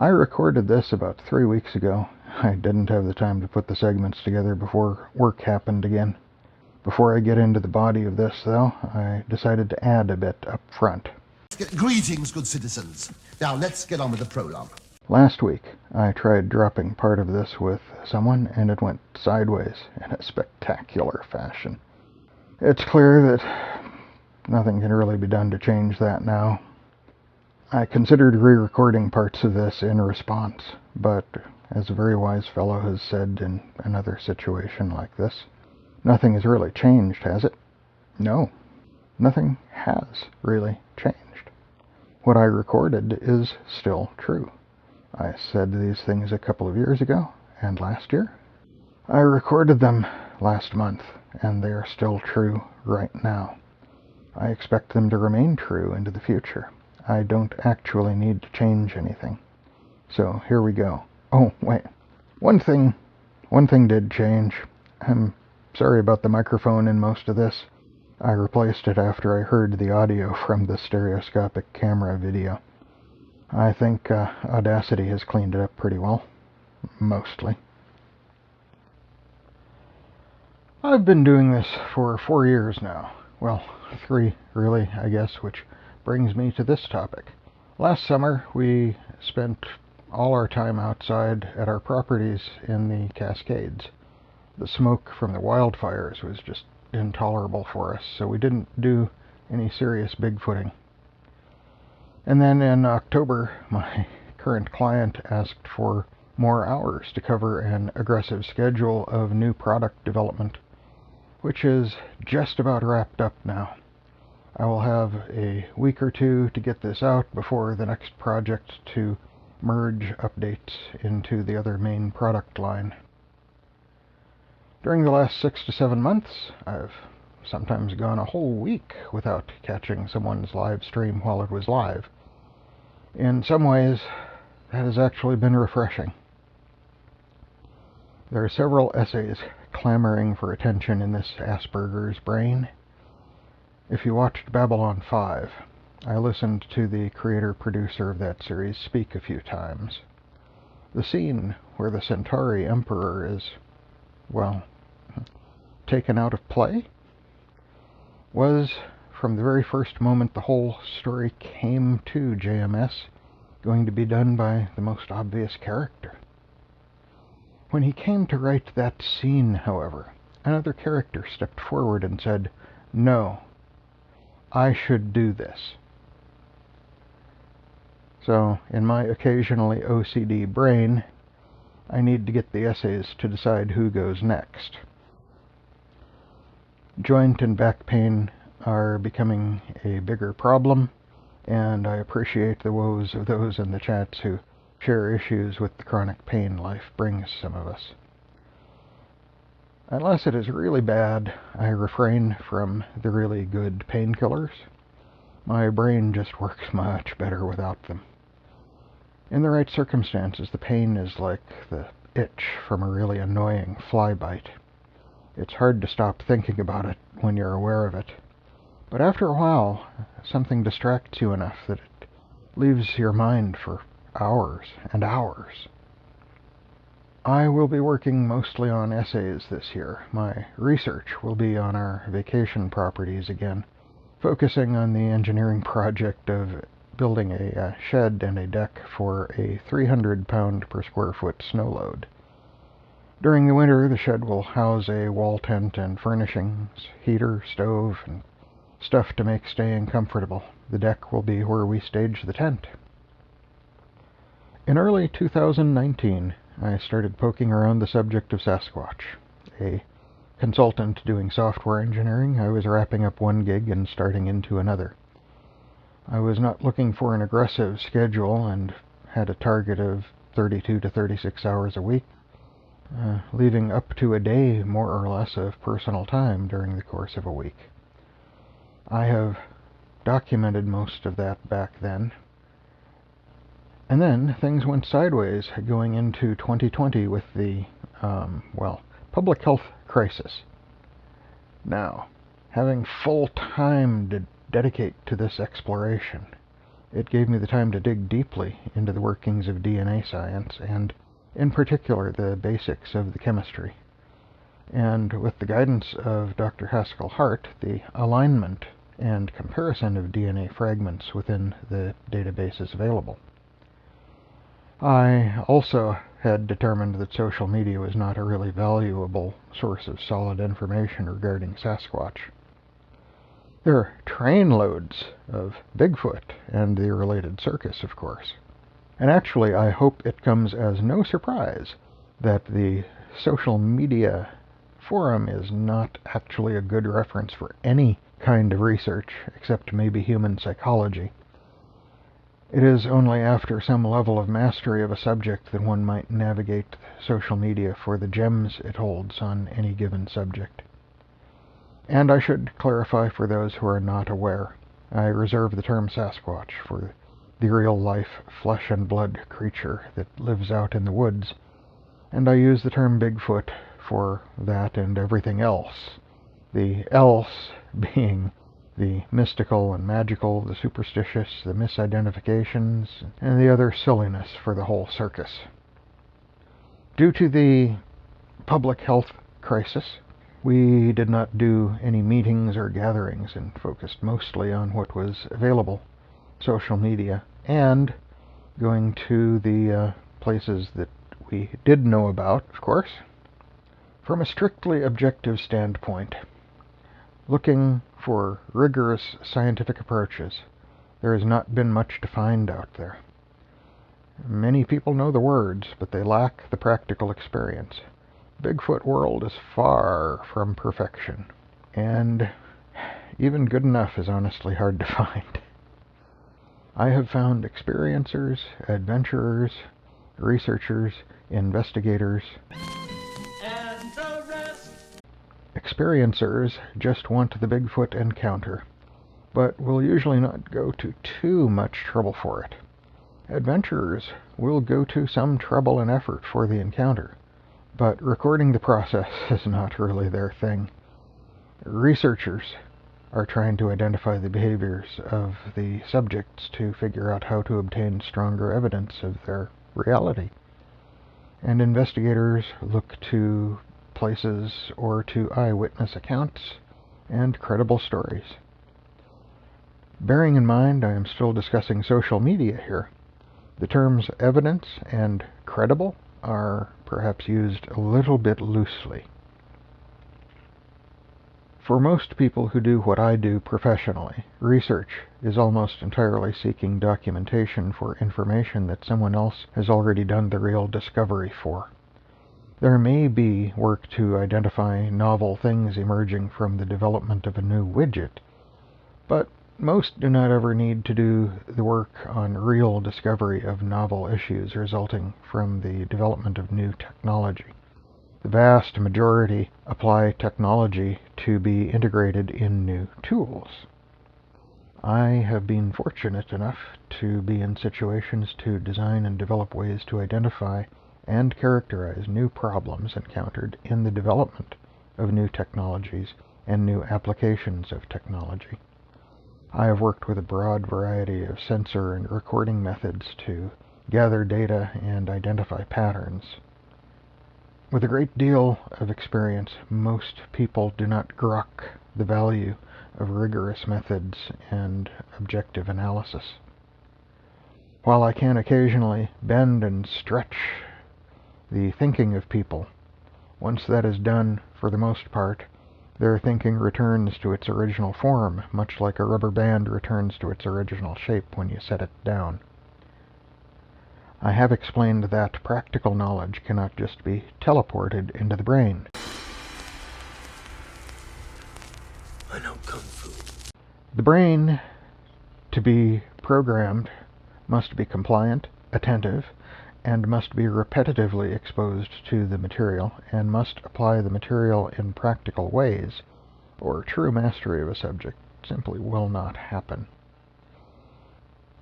I recorded this about 3 weeks ago. I didn't have the time to put the segments together before work happened again. Before I get into the body of this, though, I decided to add a bit up front. Greetings, good citizens. Now let's get on with the prologue. Last week, I tried dropping part of this with someone, and it went sideways in a spectacular fashion. It's clear that nothing can really be done to change that now. I considered re-recording parts of this in response, but as a very wise fellow has said in another situation like this, nothing has really changed, has it? No, nothing has really changed. What I recorded is still true. I said these things a couple of years ago, and last year. I recorded them last month, and they are still true right now. I expect them to remain true into the future. I don't actually need to change anything. So here we go. Oh, wait. One thing did change. I'm sorry about the microphone in most of this. I replaced it after I heard the audio from the stereoscopic camera video. I think Audacity has cleaned it up pretty well. Mostly. I've been doing this for 4 years now. Well, 3 really, I guess, which brings me to this topic. Last summer, we spent all our time outside at our properties in the Cascades. The smoke from the wildfires was just intolerable for us, so we didn't do any serious bigfooting. And then in October, my current client asked for more hours to cover an aggressive schedule of new product development, which is just about wrapped up now. I will have a week or two to get this out before the next project to merge updates into the other main product line. During the last 6 to 7 months, I've sometimes gone a whole week without catching someone's live stream while it was live. In some ways, that has actually been refreshing. There are several essays clamoring for attention in this Asperger's brain. If you watched Babylon 5, I listened to the creator-producer of that series speak a few times. The scene where the Centauri Emperor is, well, taken out of play, was, from the very first moment the whole story came to JMS, going to be done by the most obvious character. When he came to write that scene, however, another character stepped forward and said, "No, I should do this." So, in my occasionally OCD brain, I need to get the essays to decide who goes next. Joint and back pain are becoming a bigger problem, and I appreciate the woes of those in the chats who share issues with the chronic pain life brings some of us. Unless it is really bad, I refrain from the really good painkillers. My brain just works much better without them. In the right circumstances, the pain is like the itch from a really annoying fly bite. It's hard to stop thinking about it when you're aware of it. But after a while, something distracts you enough that it leaves your mind for hours and hours. I will be working mostly on essays this year. My research will be on our vacation properties again, focusing on the engineering project of building a shed and a deck for a 300-pound per square foot snow load. During the winter, the shed will house a wall tent and furnishings, heater, stove, and stuff to make staying comfortable. The deck will be where we stage the tent. In early 2019, I started poking around the subject of Sasquatch. A consultant doing software engineering, I was wrapping up one gig and starting into another. I was not looking for an aggressive schedule and had a target of 32 to 36 hours a week, leaving up to a day more or less of personal time during the course of a week. I have documented most of that back then. And then things went sideways going into 2020 with the, public health crisis. Now, having full time to dedicate to this exploration, It gave me the time to dig deeply into the workings of DNA science, and in particular the basics of the chemistry. And with the guidance of Dr. Haskell Hart, the alignment and comparison of DNA fragments within the databases available. I also had determined that social media was not a really valuable source of solid information regarding Sasquatch. There are trainloads of Bigfoot and the related circus, of course. And actually, I hope it comes as no surprise that the social media forum is not actually a good reference for any kind of research, except maybe human psychology. It is only after some level of mastery of a subject that one might navigate social media for the gems it holds on any given subject. And I should clarify for those who are not aware, I reserve the term Sasquatch for the real-life flesh-and-blood creature that lives out in the woods, and I use the term Bigfoot for that and everything else, the else being the mystical and magical, the superstitious, the misidentifications, and the other silliness for the whole circus. Due to the public health crisis, we did not do any meetings or gatherings and focused mostly on what was available, social media, and going to the places that we did know about, of course. From a strictly objective standpoint, looking for rigorous scientific approaches, there has not been much to find out there. Many people know the words, but they lack the practical experience. Bigfoot world is far from perfection, and even good enough is honestly hard to find. I have found experiencers, adventurers, researchers, investigators. And the rest. Experiencers just want the Bigfoot encounter, but will usually not go to too much trouble for it. Adventurers will go to some trouble and effort for the encounter, but recording the process is not really their thing. Researchers are trying to identify the behaviors of the subjects to figure out how to obtain stronger evidence of their reality. And investigators look to places or to eyewitness accounts and credible stories. Bearing in mind I am still discussing social media here, the terms evidence and credible are perhaps used a little bit loosely. For most people who do what I do professionally, research is almost entirely seeking documentation for information that someone else has already done the real discovery for. There may be work to identify novel things emerging from the development of a new widget, but most do not ever need to do the work on real discovery of novel issues resulting from the development of new technology. The vast majority apply technology to be integrated in new tools. I have been fortunate enough to be in situations to design and develop ways to identify and characterize new problems encountered in the development of new technologies and new applications of technology. I have worked with a broad variety of sensor and recording methods to gather data and identify patterns. With a great deal of experience, most people do not grok the value of rigorous methods and objective analysis. While I can occasionally bend and stretch the thinking of people, once that is done, for the most part, their thinking returns to its original form, much like a rubber band returns to its original shape when you set it down. I have explained that practical knowledge cannot just be teleported into the brain. I know Kung Fu. The brain, to be programmed, must be compliant, attentive, and must be repetitively exposed to the material, and must apply the material in practical ways, or true mastery of a subject simply will not happen.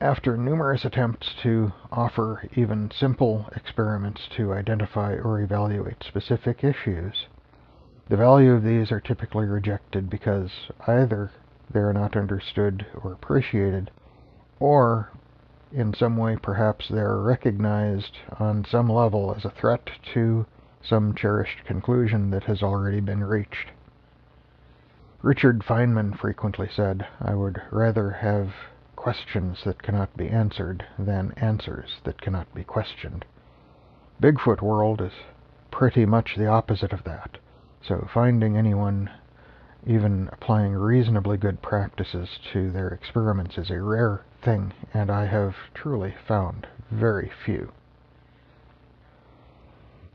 After numerous attempts to offer even simple experiments to identify or evaluate specific issues, the value of these are typically rejected because either they are not understood or appreciated, or in some way perhaps they're recognized on some level as a threat to some cherished conclusion that has already been reached. Richard Feynman frequently said, "I would rather have questions that cannot be answered than answers that cannot be questioned." Bigfoot world is pretty much the opposite of that, so finding anyone even applying reasonably good practices to their experiments is a rare thing, and I have truly found very few.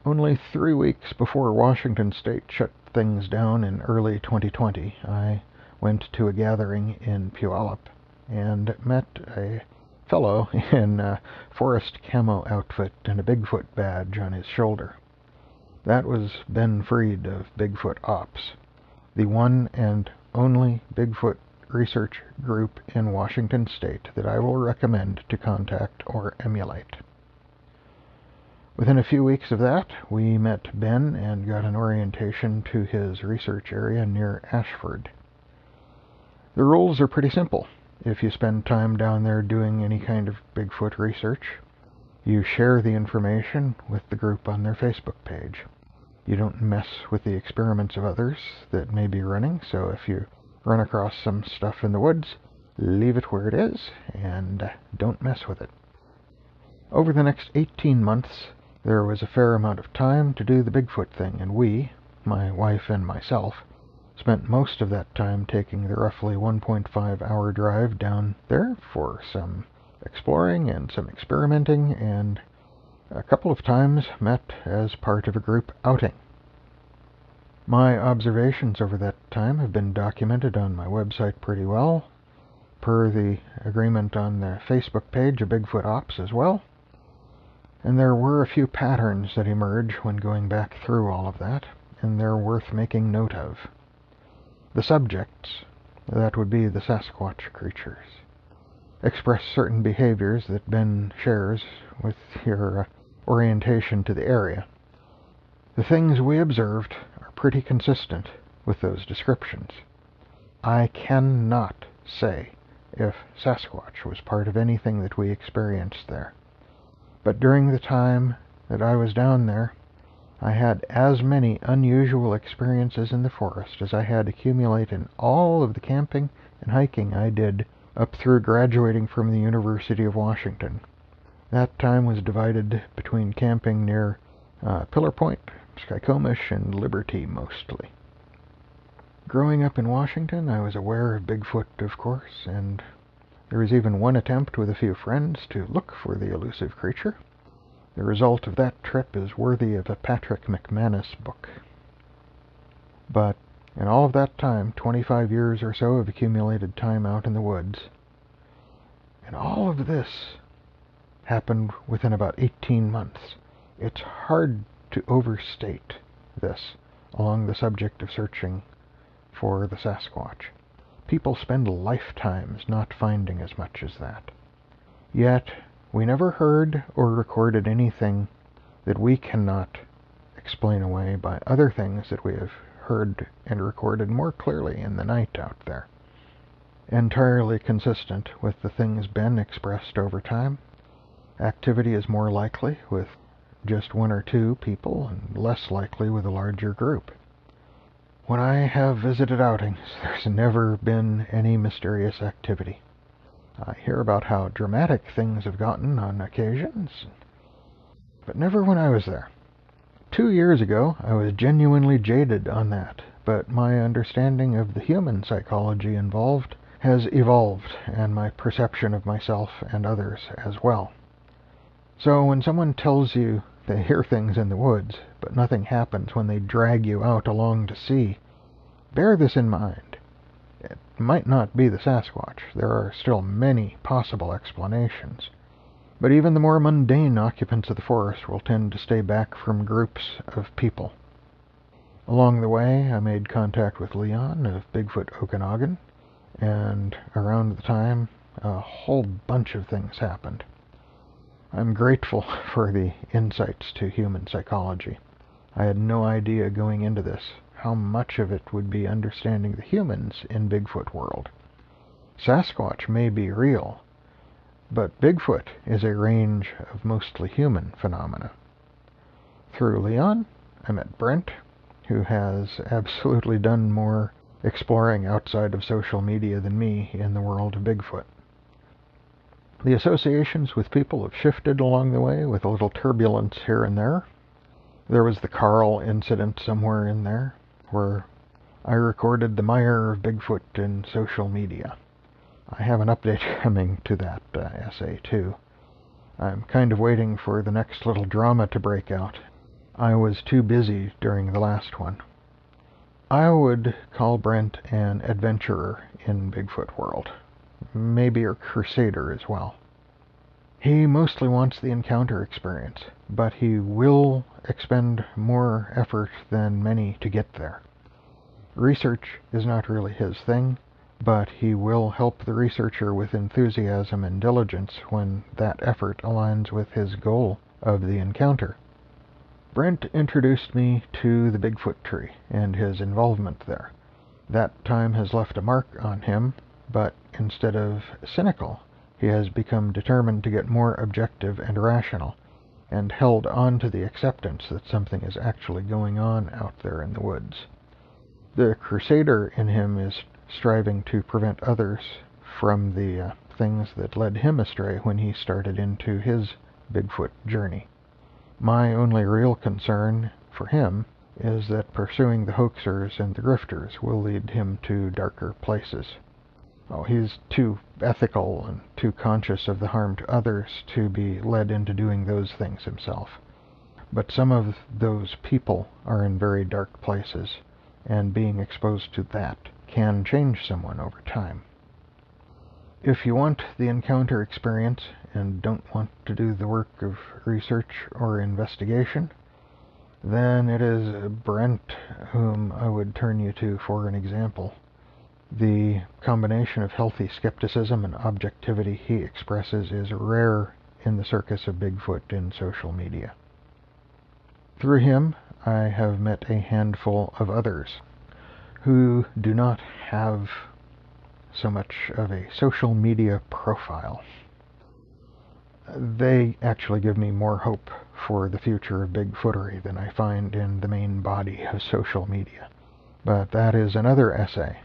Only 3 weeks before Washington State shut things down in early 2020, I went to a gathering in Puyallup and met a fellow in a forest camo outfit and a Bigfoot badge on his shoulder. That was Ben Freed of Bigfoot Ops, the one and only Bigfoot research group in Washington State that I will recommend to contact or emulate. Within a few weeks of that, we met Ben and got an orientation to his research area near Ashford. The rules are pretty simple. If you spend time down there doing any kind of Bigfoot research, you share the information with the group on their Facebook page. You don't mess with the experiments of others that may be running, so if you run across some stuff in the woods, leave it where it is and don't mess with it. Over the next 18 months, there was a fair amount of time to do the Bigfoot thing, and we, my wife and myself, spent most of that time taking the roughly 1.5-hour drive down there for some exploring and some experimenting, and a couple of times met as part of a group outing. My observations over that time have been documented on my website pretty well, per the agreement on the Facebook page of Bigfoot Ops as well, and there were a few patterns that emerge when going back through all of that, and they're worth making note of. The subjects, that would be the Sasquatch creatures, express certain behaviors that Ben shares with your orientation to the area. The things we observed are pretty consistent with those descriptions. I cannot say if Sasquatch was part of anything that we experienced there, but during the time that I was down there, I had as many unusual experiences in the forest as I had accumulate in all of the camping and hiking I did up through graduating from the University of Washington. That time was divided between camping near Pillar Point, Skykomish, and Liberty mostly. Growing up in Washington, I was aware of Bigfoot, of course, and there was even one attempt with a few friends to look for the elusive creature. The result of that trip is worthy of a Patrick McManus book. But in all of that time, 25 years or so of accumulated time out in the woods, and all of this happened within about 18 months. It's hard to overstate this along the subject of searching for the Sasquatch. People spend lifetimes not finding as much as that. Yet, we never heard or recorded anything that we cannot explain away by other things that we have heard and recorded more clearly in the night out there. Entirely consistent with the things Ben expressed over time, activity is more likely with just one or two people and less likely with a larger group. When I have visited outings, there's never been any mysterious activity. I hear about how dramatic things have gotten on occasions, but never when I was there. 2 years ago, I was genuinely jaded on that, but my understanding of the human psychology involved has evolved, and my perception of myself and others as well. So when someone tells you they hear things in the woods, but nothing happens when they drag you out along to see, bear this in mind. It might not be the Sasquatch. There are still many possible explanations. But even the more mundane occupants of the forest will tend to stay back from groups of people. Along the way, I made contact with Leon of Bigfoot Okanagan, and around the time, a whole bunch of things happened. I'm grateful for the insights to human psychology. I had no idea going into this how much of it would be understanding the humans in Bigfoot world. Sasquatch may be real, But Bigfoot is a range of mostly human phenomena. Through Leon, I met Brent, who has absolutely done more exploring outside of social media than me in the world of Bigfoot. The associations with people have shifted along the way, with a little turbulence here and there. There was the Carl incident somewhere in there, where I recorded the mire of Bigfoot in social media. I have an update coming to that essay too. I'm kind of waiting for the next little drama to break out. I was too busy during the last one. I would call Brent an adventurer in Bigfoot world. Maybe a crusader as well. He mostly wants the encounter experience, but he will expend more effort than many to get there. Research is not really his thing, but he will help the researcher with enthusiasm and diligence when that effort aligns with his goal of the encounter. Brent introduced me to the Bigfoot tree and his involvement there. That time has left a mark on him, but instead of cynical, he has become determined to get more objective and rational, and held on to the acceptance that something is actually going on out there in the woods. The crusader in him is striving to prevent others from the things that led him astray when he started into his Bigfoot journey. My only real concern for him is that pursuing the hoaxers and the grifters will lead him to darker places. Oh, he's too ethical and too conscious of the harm to others to be led into doing those things himself. But some of those people are in very dark places, and being exposed to that can change someone over time. If you want the encounter experience and don't want to do the work of research or investigation, then it is Brent whom I would turn you to for an example. The combination of healthy skepticism and objectivity he expresses is rare in the circus of Bigfoot in social media. Through him, I have met a handful of others who do not have so much of a social media profile. They actually give me more hope for the future of Bigfootery than I find in the main body of social media. But that is another essay.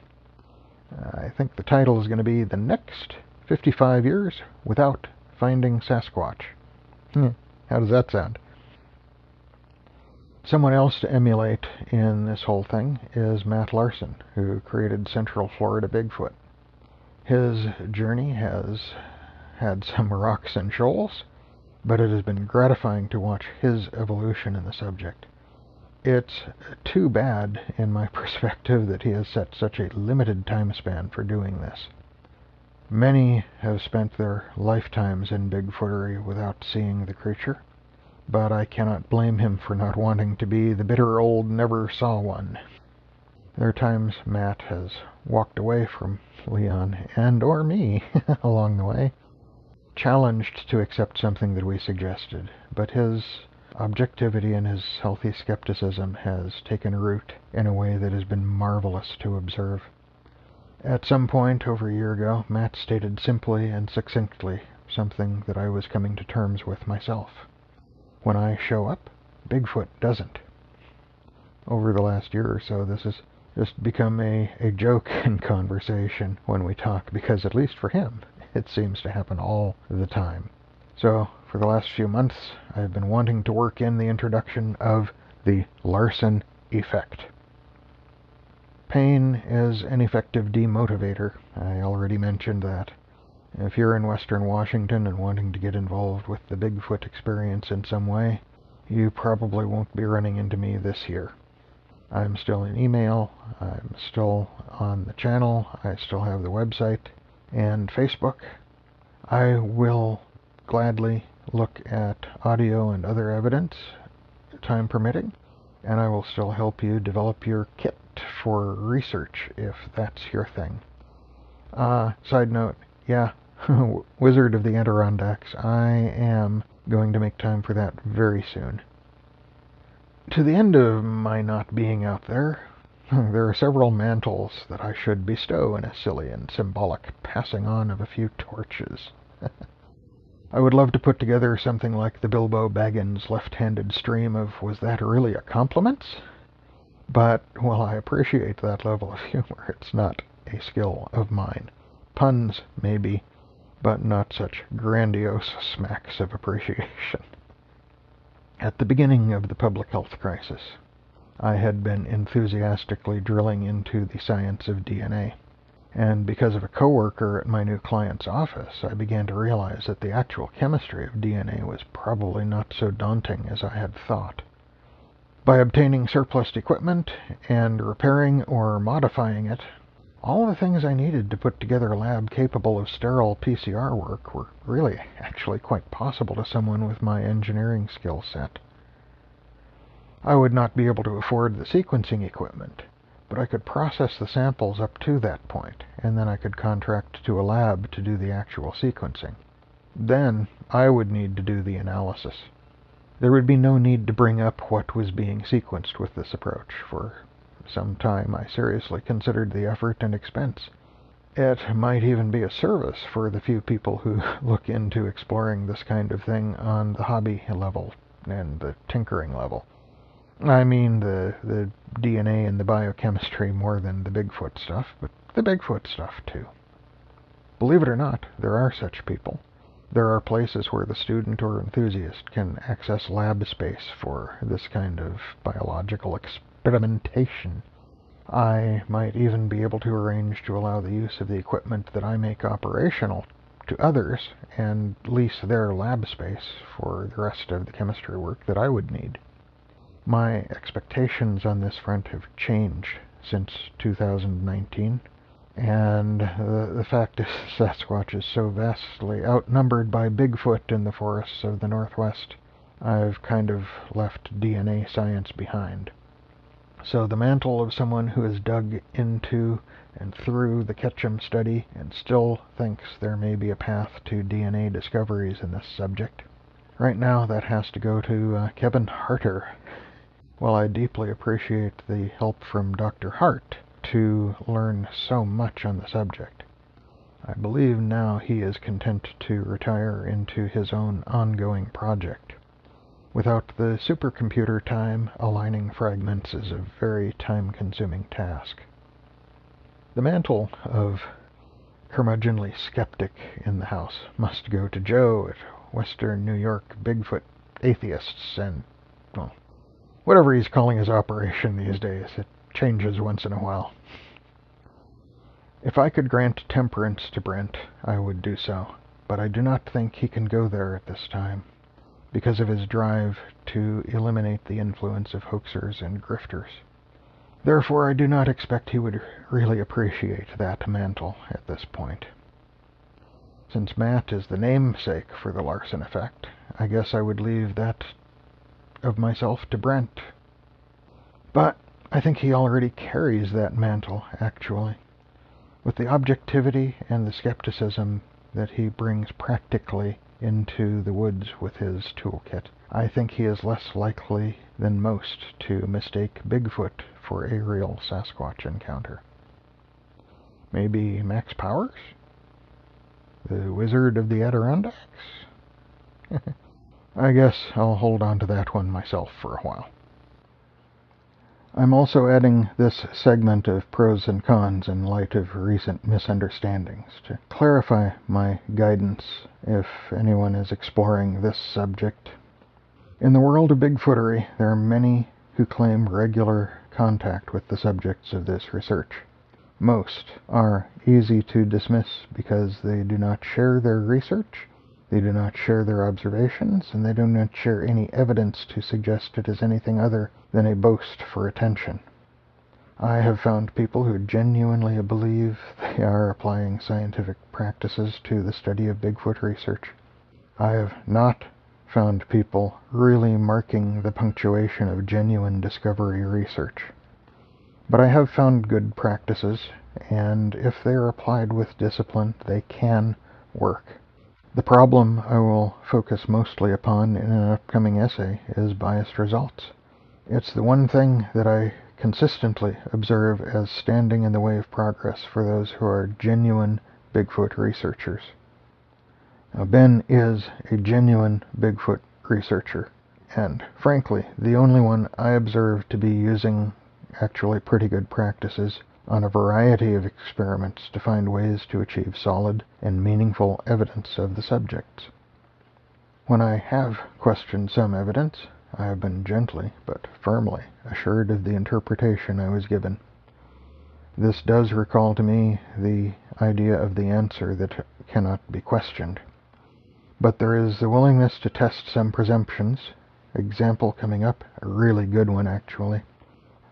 I think the title is going to be The Next 55 Years Without Finding Sasquatch. How does that sound? Someone else to emulate in this whole thing is Matt Larson, who created Central Florida Bigfoot. His journey has had some rocks and shoals, but it has been gratifying to watch his evolution in the subject. It's too bad, in my perspective, that he has set such a limited time span for doing this. Many have spent their lifetimes in Bigfootery without seeing the creature, but I cannot blame him for not wanting to be the bitter old never saw one. There are times Matt has walked away from Leon and or me along the way, challenged to accept something that we suggested, but his objectivity and his healthy skepticism has taken root in a way that has been marvelous to observe. At some point over a year ago, Matt stated simply and succinctly something that I was coming to terms with myself. When I show up, Bigfoot doesn't. Over the last year or so, this has just become a joke in conversation when we talk, because at least for him, it seems to happen all the time. So, for the last few months, I've been wanting to work in the introduction of the Larson effect. Pain is an effective demotivator. I already mentioned that. If you're in Western Washington and wanting to get involved with the Bigfoot experience in some way, you probably won't be running into me this year. I'm still in email, I'm still on the channel, I still have the website and Facebook. I will gladly look at audio and other evidence, time permitting, and I will still help you develop your kit for research if that's your thing. Side note, yeah, Wizard of the Adirondacks, I am going to make time for that very soon. To the end of my not being out there, there are several mantles that I should bestow in a silly and symbolic passing on of a few torches. I would love to put together something like the Bilbo Baggins left-handed stream of "was that really a compliment?" But while I appreciate that level of humor, it's not a skill of mine. Puns, maybe, but not such grandiose smacks of appreciation. At the beginning of the public health crisis, I had been enthusiastically drilling into the science of DNA. And because of a coworker at my new client's office, I began to realize that the actual chemistry of DNA was probably not so daunting as I had thought. By obtaining surplus equipment and repairing or modifying it, all the things I needed to put together a lab capable of sterile PCR work were really actually quite possible to someone with my engineering skill set. I would not be able to afford the sequencing equipment, but I could process the samples up to that point, and then I could contract to a lab to do the actual sequencing. Then I would need to do the analysis. There would be no need to bring up what was being sequenced with this approach. For some time I seriously considered the effort and expense. It might even be a service for the few people who look into exploring this kind of thing on the hobby level and the tinkering level. I mean the DNA and the biochemistry more than the Bigfoot stuff, but the Bigfoot stuff too. Believe it or not, there are such people. There are places where the student or enthusiast can access lab space for this kind of biological experimentation. I might even be able to arrange to allow the use of the equipment that I make operational to others and lease their lab space for the rest of the chemistry work that I would need. My expectations on this front have changed since 2019, and the fact is Sasquatch is so vastly outnumbered by Bigfoot in the forests of the Northwest, I've kind of left DNA science behind. So the mantle of someone who has dug into and through the Ketchum study and still thinks there may be a path to DNA discoveries in this subject, right now that has to go to Kevin Harter. While I deeply appreciate the help from Dr. Hart to learn so much on the subject, I believe now he is content to retire into his own ongoing project. Without the supercomputer time, aligning fragments is a very time-consuming task. The mantle of curmudgeonly skeptic in the house must go to Joe at Western New York Bigfoot Atheists and, well, whatever he's calling his operation these days. It changes once in a while. If I could grant temperance to Brent, I would do so, but I do not think he can go there at this time, because of his drive to eliminate the influence of hoaxers and grifters. Therefore, I do not expect he would really appreciate that mantle at this point. Since Matt is the namesake for the Larson effect, I guess I would leave that of myself to Brent. But I think he already carries that mantle, actually. With the objectivity and the skepticism that he brings practically into the woods with his toolkit, I think he is less likely than most to mistake Bigfoot for a real Sasquatch encounter. Maybe Max Powers? The Wizard of the Adirondacks? I guess I'll hold on to that one myself for a while. I'm also adding this segment of pros and cons in light of recent misunderstandings to clarify my guidance if anyone is exploring this subject. In the world of Bigfootery, there are many who claim regular contact with the subjects of this research. Most are easy to dismiss because they do not share their research, they do not share their observations, and they do not share any evidence to suggest it is anything other than a boast for attention. I have found people who genuinely believe they are applying scientific practices to the study of Bigfoot research. I have not found people really marking the punctuation of genuine discovery research. But I have found good practices, and if they are applied with discipline, they can work. The problem I will focus mostly upon in an upcoming essay is biased results. It's the one thing that I consistently observe as standing in the way of progress for those who are genuine Bigfoot researchers. Ben is a genuine Bigfoot researcher, and frankly, the only one I observed to be using actually pretty good practices on a variety of experiments to find ways to achieve solid and meaningful evidence of the subjects. When I have questioned some evidence, I have been gently but firmly assured of the interpretation I was given. This does recall to me the idea of the answer that cannot be questioned. But there is the willingness to test some presumptions. Example coming up, a really good one actually.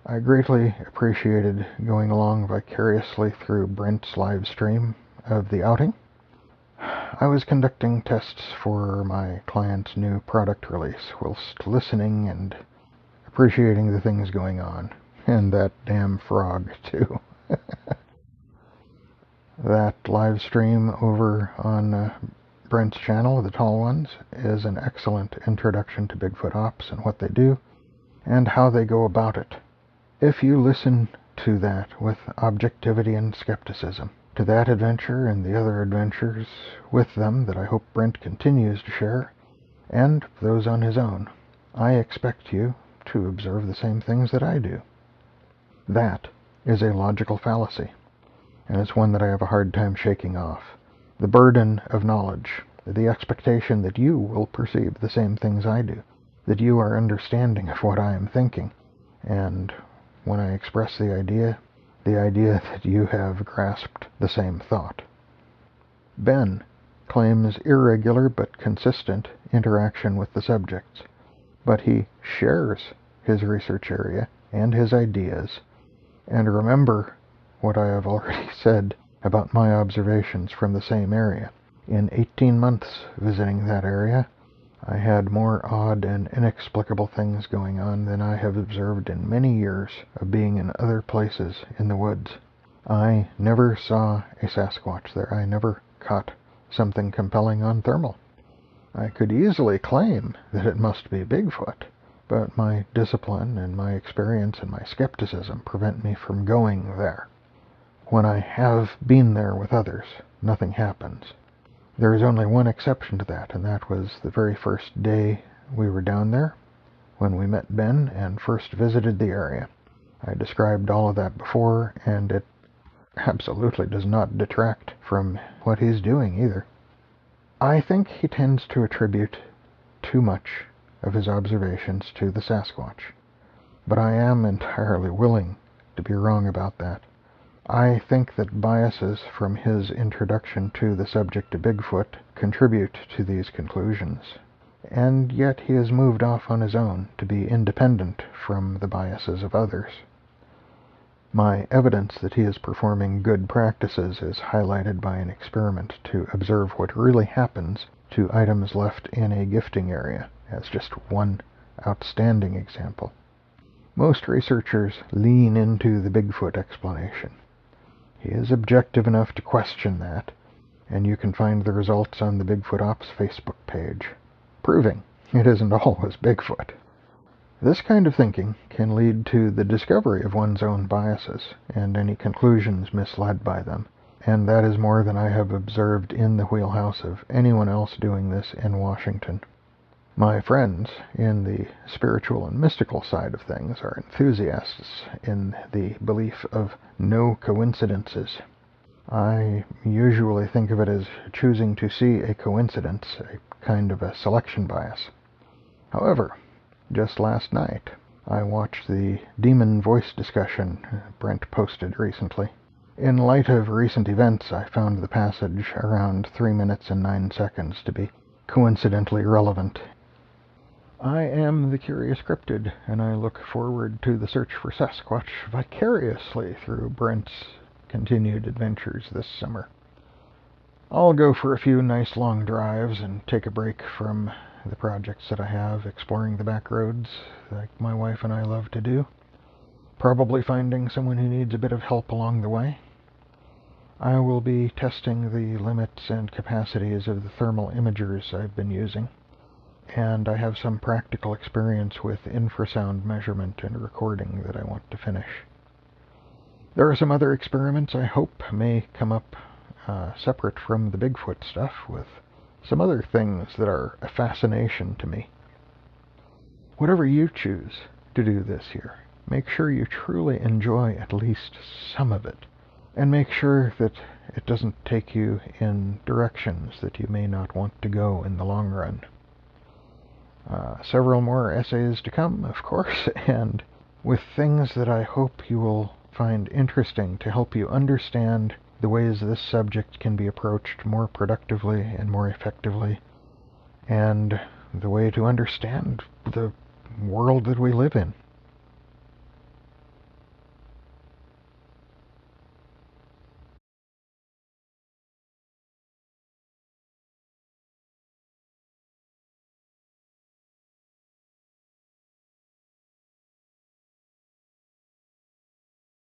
I greatly appreciated going along vicariously through Brent's live stream of the outing. I was conducting tests for my client's new product release whilst listening and appreciating the things going on. And that damn frog, too. That live stream over on Brent's channel, The Tall Ones, is an excellent introduction to Bigfoot Ops and what they do and how they go about it. If you listen to that with objectivity and skepticism, to that adventure and the other adventures with them that I hope Brent continues to share, and those on his own, I expect you to observe the same things that I do. That is a logical fallacy, and it's one that I have a hard time shaking off. The burden of knowledge, the expectation that you will perceive the same things I do, that you are understanding of what I am thinking, and when I express the idea that you have grasped the same thought. Ben claims irregular but consistent interaction with the subjects, but he shares his research area and his ideas. And remember what I have already said about my observations from the same area. In 18 months visiting that area, I had more odd and inexplicable things going on than I have observed in many years of being in other places in the woods. I never saw a Sasquatch there. I never caught something compelling on thermal. I could easily claim that it must be Bigfoot, but my discipline and my experience and my skepticism prevent me from going there. When I have been there with others, nothing happens. There is only one exception to that, and that was the very first day we were down there, when we met Ben and first visited the area. I described all of that before, and it absolutely does not detract from what he's doing either. I think he tends to attribute too much of his observations to the Sasquatch, but I am entirely willing to be wrong about that. I think that biases from his introduction to the subject of Bigfoot contribute to these conclusions, and yet he has moved off on his own to be independent from the biases of others. My evidence that he is performing good practices is highlighted by an experiment to observe what really happens to items left in a gifting area, as just one outstanding example. Most researchers lean into the Bigfoot explanation. He is objective enough to question that, and you can find the results on the Bigfoot Ops Facebook page, proving it isn't always Bigfoot. This kind of thinking can lead to the discovery of one's own biases and any conclusions misled by them, and that is more than I have observed in the wheelhouse of anyone else doing this in Washington. My friends in the spiritual and mystical side of things are enthusiasts in the belief of no coincidences. I usually think of it as choosing to see a coincidence, a kind of a selection bias. However, just last night, I watched the demon voice discussion Brent posted recently. In light of recent events, I found the passage around 3 minutes and 9 seconds to be coincidentally relevant. I am the Curious Cryptid, and I look forward to the search for Sasquatch vicariously through Brent's continued adventures this summer. I'll go for a few nice long drives and take a break from the projects that I have, exploring the back roads like my wife and I love to do, probably finding someone who needs a bit of help along the way. I will be testing the limits and capacities of the thermal imagers I've been using, and I have some practical experience with infrasound measurement and recording that I want to finish. There are some other experiments I hope may come up separate from the Bigfoot stuff, with some other things that are a fascination to me. Whatever you choose to do this year, make sure you truly enjoy at least some of it, and make sure that it doesn't take you in directions that you may not want to go in the long run. Several more essays to come, of course, and with things that I hope you will find interesting to help you understand the ways this subject can be approached more productively and more effectively, and the way to understand the world that we live in.